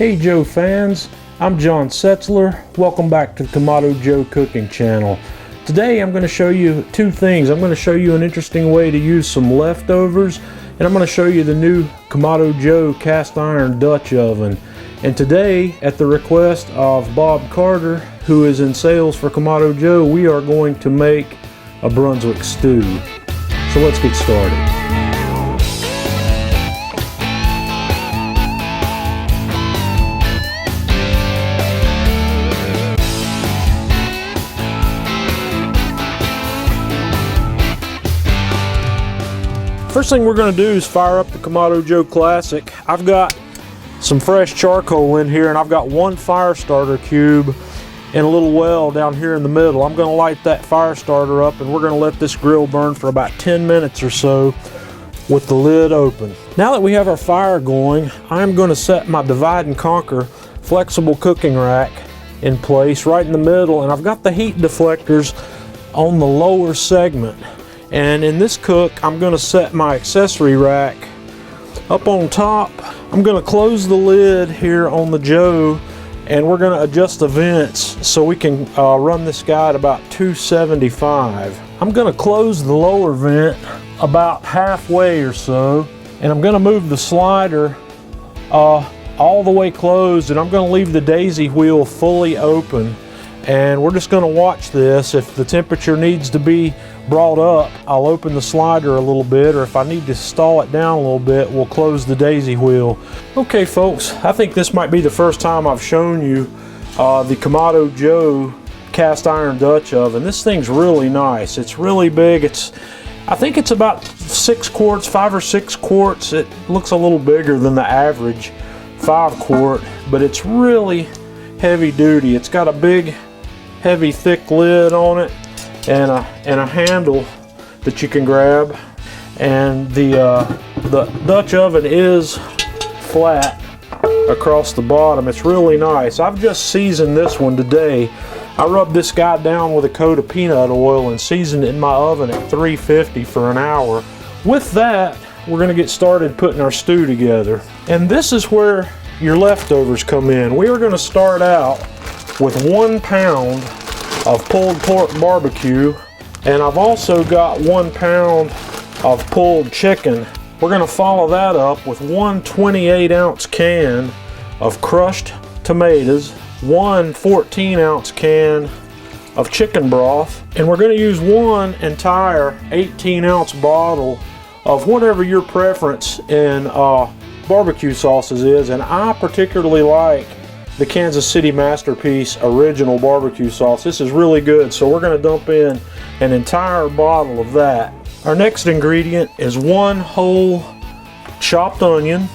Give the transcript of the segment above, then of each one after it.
Hey Joe fans, I'm John Setzler. Welcome back to the Kamado Joe cooking channel. Today I'm going to show you two things. I'm going to show you an interesting way to use some leftovers, and I'm going to show you the new Kamado Joe cast iron Dutch oven. And today, at the request of Bob Carter, who is in sales for Kamado Joe, we are going to make a Brunswick stew. So let's get started. First thing we're going to do is fire up the Kamado Joe Classic. I've got some fresh charcoal in here, and I've got one fire starter cube and a little well down here in the middle. I'm going to light that fire starter up, and we're going to let this grill burn for about 10 minutes or so with the lid open. Now that we have our fire going, I'm going to set my divide and conquer flexible cooking rack in place right in the middle, and I've got the heat deflectors on the lower segment. And in this cook, I'm going to set my accessory rack up on top. I'm going to close the lid here on the Joe, and we're going to adjust the vents so we can run this guy at about 275. I'm going to close the lower vent about halfway or so, and I'm going to move the slider all the way closed, and I'm going to leave the daisy wheel fully open. And we're just going to watch this. If the temperature needs to be brought up, I'll open the slider a little bit, or if I need to stall it down a little bit, we'll close the daisy wheel. Okay folks, I think this might be the first time I've shown you the Kamado Joe cast iron Dutch oven. This thing's really nice. It's really big. I think it's about 6 quarts, 5 or 6 quarts. It looks a little bigger than the average 5 quart, but it's really heavy duty. It's got a big, heavy, thick lid on it, and a handle that you can grab. And the Dutch oven is flat across the bottom. It's really nice. I've just seasoned this one today. I rubbed this guy down with a coat of peanut oil and seasoned it in my oven at 350 for an hour. With that, we're going to get started putting our stew together. And this is where your leftovers come in. We are going to start out with 1 pound of pulled pork barbecue, and I've also got 1 pound of pulled chicken. We're going to follow that up with 1 28-ounce can of crushed tomatoes, 1 14-ounce can of chicken broth, and we're going to use 1 entire 18-ounce bottle of whatever your preference in barbecue sauces is. And I particularly like the Kansas City Masterpiece original barbecue sauce. This is really good, so we're going to dump in an entire bottle of that. Our next ingredient is 1 whole chopped onion.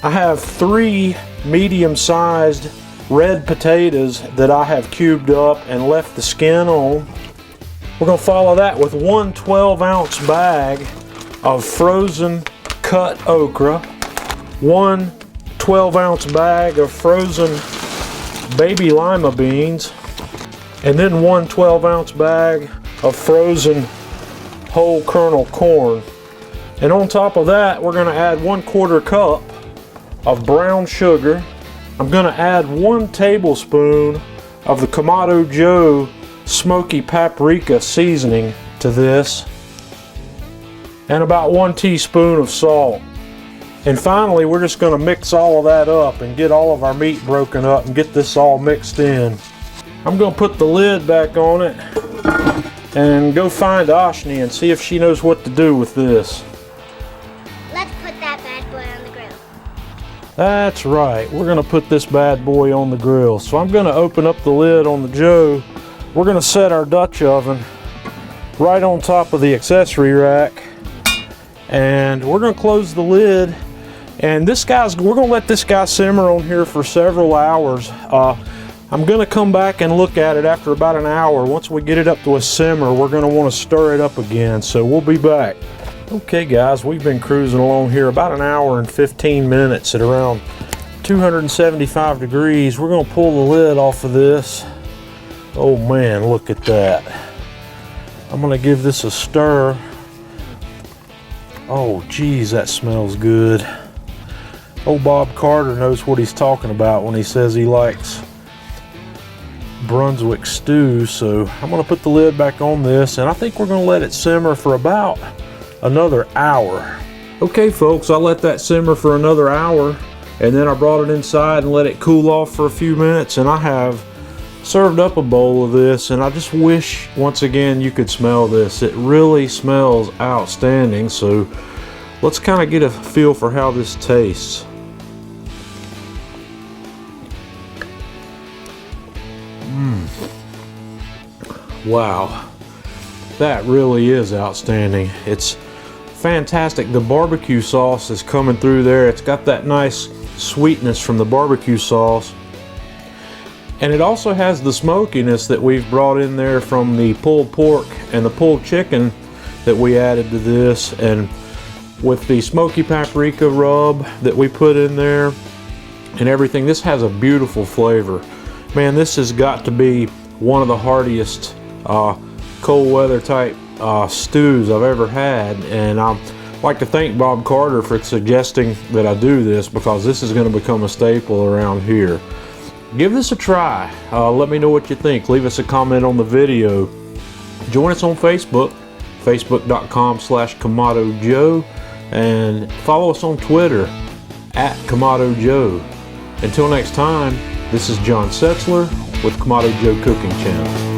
I have 3 medium-sized red potatoes that I have cubed up and left the skin on. We're going to follow that with 1 12-ounce bag of frozen cut okra, 1 12-ounce bag of frozen baby lima beans, and then 1 12-ounce bag of frozen whole kernel corn. And on top of that, we're going to add 1/4 cup of brown sugar. I'm going to add 1 tablespoon of the Kamado Joe smoky paprika seasoning to this, and about 1 teaspoon of salt. And finally, we're just going to mix all of that up and get all of our meat broken up and get this all mixed in. I'm going to put the lid back on it and go find Ashni and see if she knows what to do with this. Let's put that bad boy on the grill. That's right. We're going to put this bad boy on the grill. So I'm going to open up the lid on the Joe. We're going to set our Dutch oven right on top of the accessory rack, and we're going to close the lid. And we're going to let this guy simmer on here for several hours. I'm going to come back and look at it after about an hour. Once we get it up to a simmer, we're going to want to stir it up again, so we'll be back. Okay guys, we've been cruising along here about an hour and 15 minutes at around 275 degrees. We're going to pull the lid off of this. Oh man, look at that. I'm going to give this a stir. Oh geez, that smells good. Old Bob Carter knows what he's talking about when he says he likes Brunswick Stew. So I'm gonna put the lid back on this, and I think we're gonna let it simmer for about another hour. Okay folks, I let that simmer for another hour, and then I brought it inside and let it cool off for a few minutes, and I have served up a bowl of this, and I just wish once again you could smell this. It really smells outstanding. So let's kind of get a feel for how this tastes. Wow, that really is outstanding. It's fantastic. The barbecue sauce is coming through there. It's got that nice sweetness from the barbecue sauce, and it also has the smokiness that we've brought in there from the pulled pork and the pulled chicken that we added to this, and with the smoky paprika rub that we put in there and everything, this has a beautiful flavor. Man, this has got to be one of the heartiest cold weather type stews I've ever had, and I'd like to thank Bob Carter for suggesting that I do this, because this is going to become a staple around here. Give this a try. Let me know what you think. Leave us a comment on the video. Join us on Facebook, facebook.com/Kamado Joe, and follow us on Twitter @Kamado Joe. Until next time, this is John Setzler with Kamado Joe Cooking Channel.